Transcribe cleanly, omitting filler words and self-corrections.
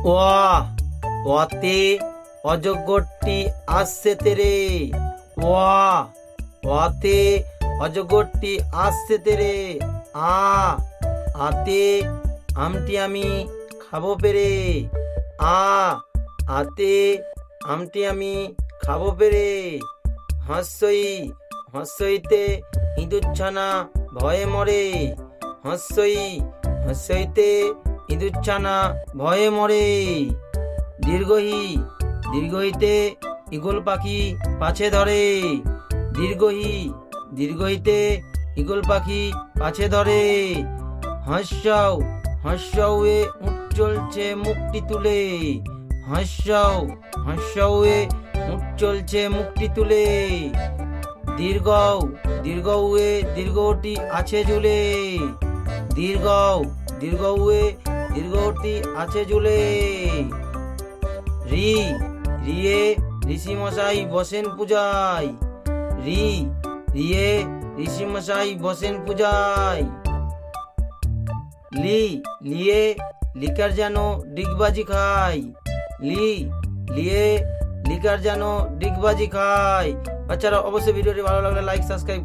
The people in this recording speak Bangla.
অতে অজগরটি আসছে তেরে। অতে অজগরটি আসছে তেরে। আতে আমটি আমি খাবো পেরে। আতে আমটি আমি খাবো পেরে। হস্যইতে ইঁদুরছানা ভয়ে মরে। হস্যইতে ইঁদুরছানা ভয়ে মরে। দীর্ঘইতে ঈগল পাখি পাছে ধরে। দীর্ঘইতে ঈগল পাখি পাছে ধরে। হস্যে উঠ চলছে মুখটি তুলে। হস্যে উঠ চলছে মুখটি তুলে। দীর্ঘউয়ে দীর্ঘটি আছে ঝুলে। দীর্ঘউয়ে দীর্ঘটি আছে ঝুলে। রিয়ে ঋষিমশাই বসেন পূজায়। রিয়ে ঋষিমশাই বসেন পূজায়। লিয়ে লিকার যেন ডিগবাজি খায়। লিয়ে লিকার যেন ডিগবাজি খায়। বাচ্চারা অবশ্যই ভিডিওটি ভালো লাগলে লাইক সাবস্ক্রাইব